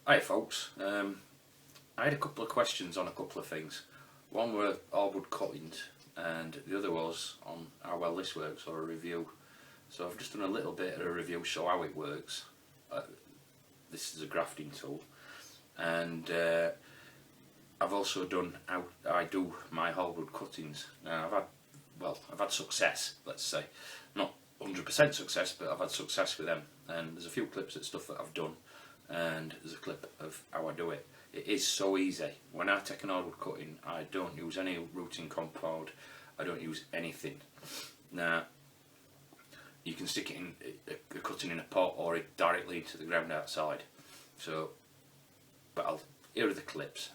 Hi folks, I had a couple of questions on a couple of things. One were hardwood cuttings and the other was on how well this works, or a review. So I've just done a little bit of a review, show how it works. This is a grafting tool, and I've also done how I do my hardwood cuttings. Now I've had success, let's say. Not 100% success, but I've had success with them, and there's a few clips of stuff that I've done, and there's a clip of how I do it. It is so easy. When I take an hardwood cutting, I don't use any rooting compound, I don't use anything. Now you can stick it in a cutting in a pot or it directly into the ground outside. So, but here are the clips.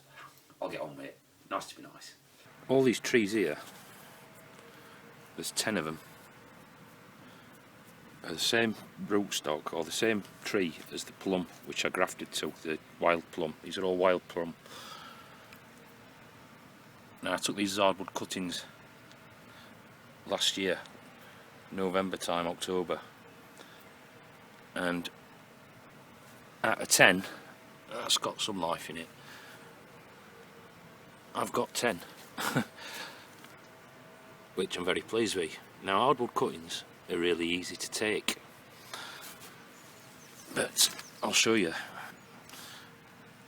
I'll get on with it. Nice to be nice. All these trees here, there's 10 of them, are the same rootstock or the same tree as the plum which I grafted to, the wild plum. These are all wild plum. Now I took these hardwood cuttings last year, November time, October, and out of 10, that's got some life in it. I've got 10, which I'm very pleased with. Now hardwood cuttings are really easy to take, but I'll show you.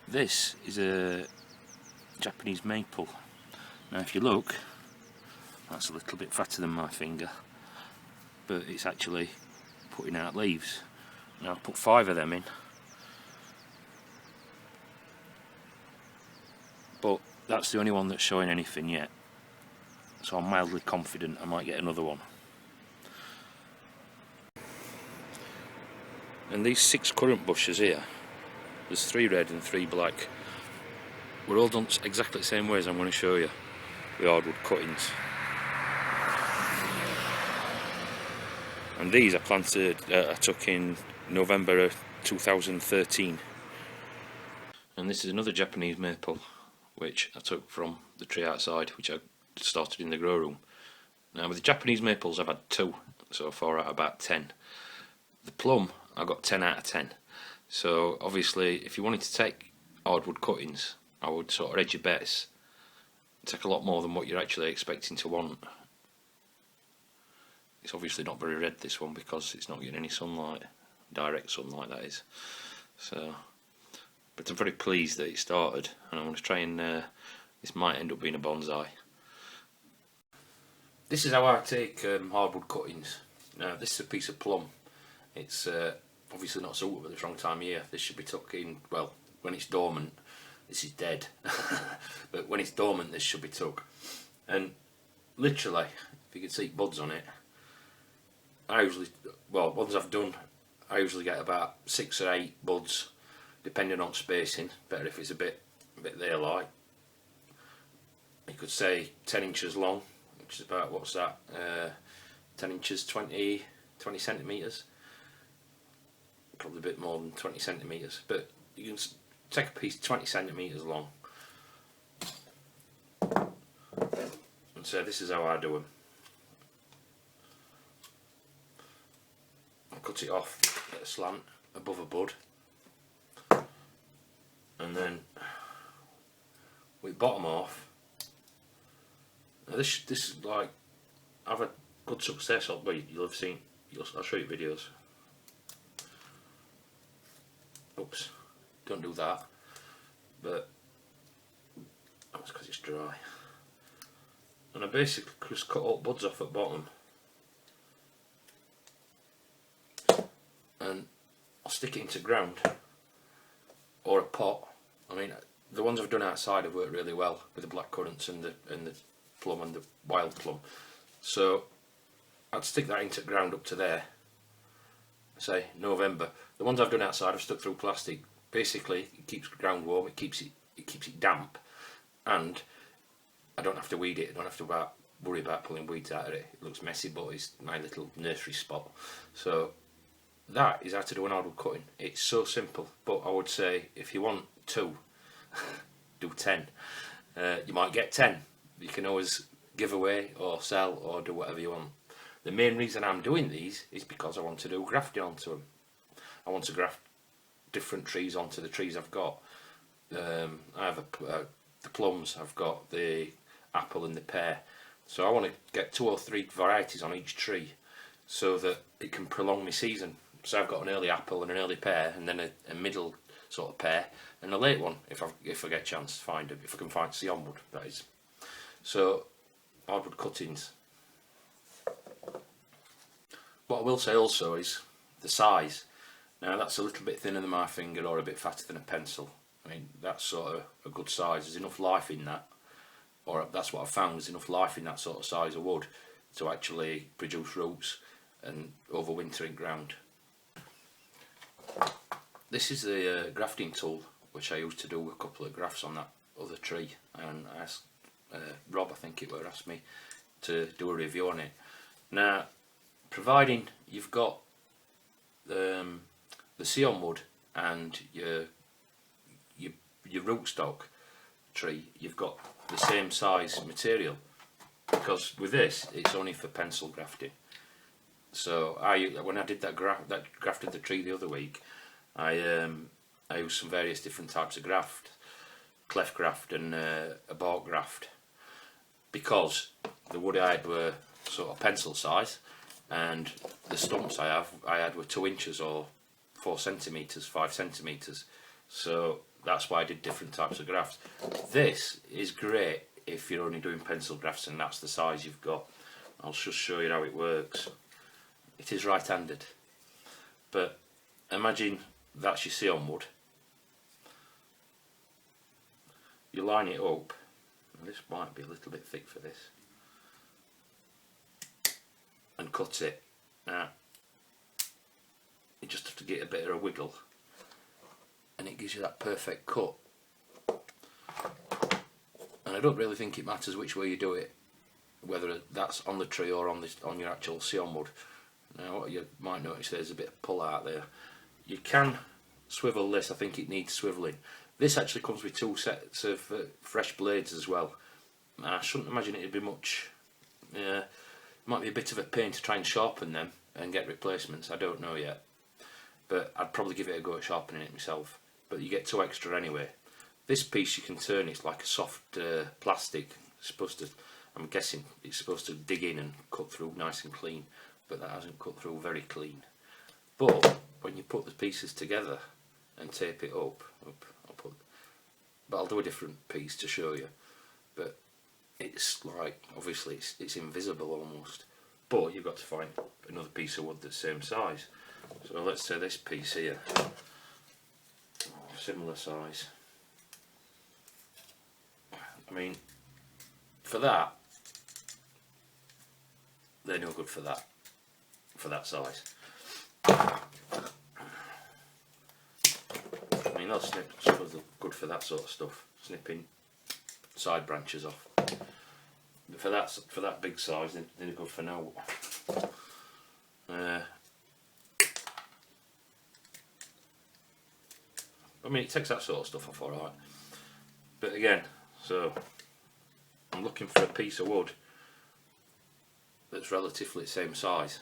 This is a Japanese maple. Now if you look, that's a little bit fatter than my finger, but it's actually putting out leaves. Now I've put 5 of them in, but that's the only one that's showing anything yet, so I'm mildly confident I might get another one. And these 6 currant bushes here, there's 3 red and 3 black. We're all done exactly the same way as I'm going to show you with hardwood cuttings. And these I planted, I took in November 2013. And this is another Japanese maple which I took from the tree outside, which I started in the grow room. Now with the Japanese maples I've had 2 so far out of about 10. The plum I got 10 out of 10. So obviously if you wanted to take hardwood cuttings, I would sort of edge your bets, take a lot more than what you're actually expecting to want. It's obviously not very red, this one, because it's not getting any sunlight, direct sunlight that is. So, but I'm very pleased that it started, and I want to try and this might end up being a bonsai. This is how I take hardwood cuttings. Now this is a piece of plum. It's obviously not suitable at the wrong time of year. This should be tucked in, well, when it's dormant. This is dead, but when it's dormant this should be tucked. And literally, if you can see buds on it, I usually, well, ones I've done, I usually get about 6 or 8 buds, depending on spacing. Better if it's a bit there like. You could say 10 inches long, which is about, what's that, 10 inches, 20 centimetres. Probably a bit more than 20 centimetres, but you can take a piece 20 centimetres long. And so this is how I do them. I cut it off at a slant above a bud, and then we bottom off. Now this is like, I've had good success. Well, you'll have seen. I'll show you videos. Oops, don't do that. But that's because it's dry. And I basically just cut all buds off at bottom, and I'll stick it into ground or a pot. I mean, the ones I've done outside have worked really well with the black currants and the plum and the wild plum. So I'd stick that into ground up to there, say November. The ones I've done outside I've stuck through plastic. Basically it keeps the ground warm, it keeps it damp, and I don't have to weed it, I don't have to worry about pulling weeds out of it. It looks messy, but it's my little nursery spot. So that is how to do an hardwood cutting. It's so simple, but I would say if you want 2, do 10. You might get 10. You can always give away or sell or do whatever you want. The main reason I'm doing these is because I want to do grafting onto them. I want to graft different trees onto the trees I've got. I have the plums, I've got the apple and the pear, so I want to get 2 or 3 varieties on each tree so that it can prolong my season. So I've got an early apple and an early pear, and then a middle sort of pear and a late one if I get a chance to find it, if I can find sea onward, that is. So hardwood cuttings. What I will say also is the size. Now that's a little bit thinner than my finger or a bit fatter than a pencil. I mean, that's sort of a good size. There's enough life in that, or that's what I've found, there's enough life in that sort of size of wood to actually produce roots and overwinter in ground. This is the grafting tool which I used to do a couple of grafts on that other tree, and I asked Rob, I think it were, asked me to do a review on it. Now, providing you've got the sea wood and your rootstock tree, you've got the same size material, because with this it's only for pencil grafting. So when I did that grafted the tree the other week, I used some various different types of graft, cleft graft and a bark graft, because the wood I had were sort of pencil size, and the stumps I had were 2 inches or 4 centimetres, 5 centimetres. So that's why I did different types of grafts. This is great if you're only doing pencil grafts and that's the size you've got. I'll just show you how it works. It is right-handed, but imagine that's your sea wood. You line it up, and this might be a little bit thick for this, and cut it. Now, you just have to get a bit of a wiggle, and it gives you that perfect cut. And I don't really think it matters which way you do it, whether that's on the tree or on your actual sea wood. Now, what you might notice, there's a bit of pull out there. You can swivel this. I think it needs swiveling. This actually comes with 2 sets of fresh blades as well. I shouldn't imagine it'd be much. It might be a bit of a pain to try and sharpen them and get replacements. I don't know yet, but I'd probably give it a go at sharpening it myself. But you get 2 extra anyway. This piece you can turn. It's like a soft plastic. It's supposed to, I'm guessing it's supposed to dig in and cut through nice and clean, but that hasn't cut through very clean. But when you put the pieces together and tape it up, I'll do a different piece to show you. But it's like, obviously it's invisible almost, but you've got to find another piece of wood that's same size. So let's say this piece here, similar size. I mean, for that, they're no good for that size. I mean, they'll snip, some of them are good for that sort of stuff, snipping side branches off. But for that big size, they're good for now. I mean, it takes that sort of stuff off alright. But again, so I'm looking for a piece of wood that's relatively the same size.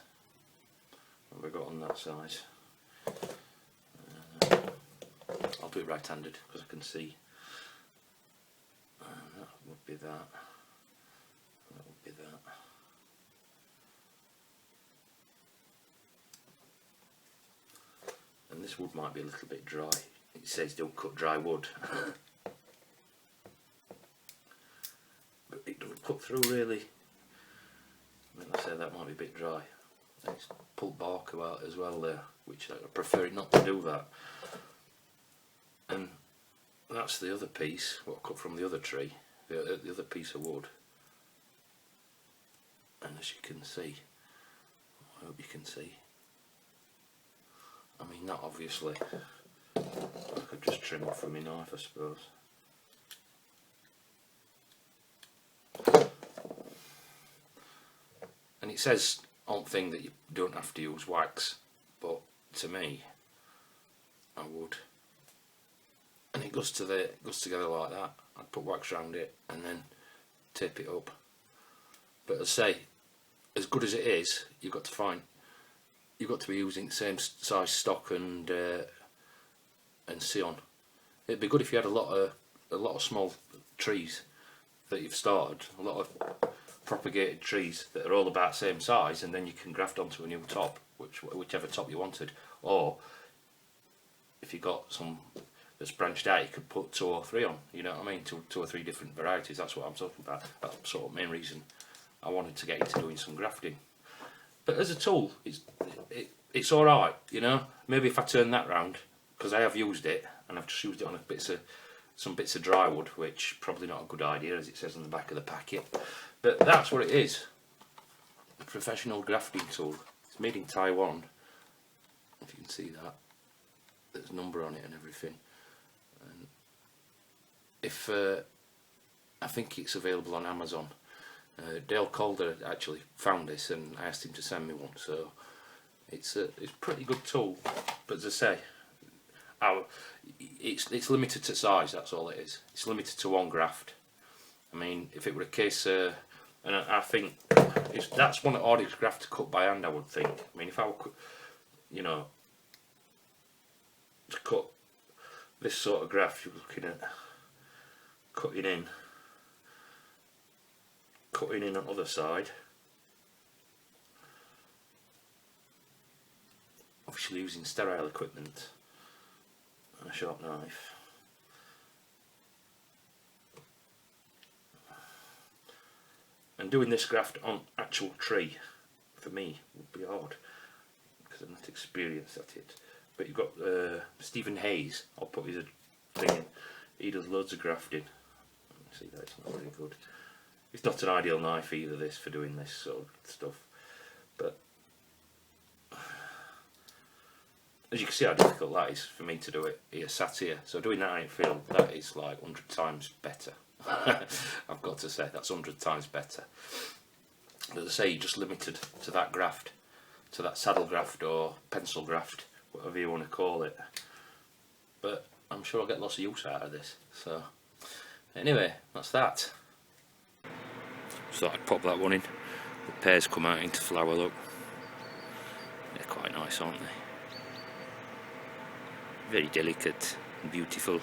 What have we got on that size? I'll do it right-handed because I can see. That would be that. That would be that. And this wood might be a little bit dry. It says don't cut dry wood. But it doesn't cut through really. Like I say, that might be a bit dry. It's pulled bark out as well there, which I prefer it not to do that. And that's the other piece, what I cut from the other tree, the other piece of wood. And as you can see, I hope you can see, I mean that obviously, I could just trim off with my knife I suppose. And it says on the thing that you don't have to use wax, but to me, I would. And it goes together like that. I'd put wax around it and then tape it up. But as I say, as good as it is, you've got to be using the same size stock and and see on. It'd be good if you had a lot of small trees that you've started, a lot of propagated trees that are all about the same size, and then you can graft onto a new top, whichever top you wanted. Or if you got some that's branched out, you could put 2 or 3 on, you know what I mean, 2 or 3 different varieties. That's what I'm talking about. That's sort of the main reason I wanted to get into doing some grafting. But as a tool, it's alright, you know. Maybe if I turn that round, because I have used it, and I've just used it on some bits of dry wood, which probably not a good idea, as it says on the back of the packet. But that's what it is. A professional grafting tool. It's made in Taiwan, if you can see that. There's a number on it and everything. And if I think it's available on Amazon. Dale Calder actually found this, and I asked him to send me one. So it's a pretty good tool. But as I say, it's limited to size. That's all it is. It's limited to 1 graft. I mean, if it were a case, and I think that's one of Audie's grafts cut by hand, I would think. I mean, if I were, you know, to cut this sort of graft, you're looking at cutting in on the other side, obviously using sterile equipment and a sharp knife. And doing this graft on actual tree, for me, would be hard, because I'm not experienced at it. But you've got Stephen Hayes, I'll put his thing in, he does loads of grafting. See that, it's not very good. It's not an ideal knife either, this, for doing this sort of stuff. But as you can see how difficult that is for me to do it here, sat here. So doing that in film, that is like 100 times better. I've got to say, that's 100 times better. As I say, you're just limited to that graft, to that saddle graft or pencil graft, whatever you want to call it. But I'm sure I'll get lots of use out of this. So anyway, that's that. So I'd pop that one in. The pears come out into flower, look. They're quite nice, aren't they? Very delicate and beautiful.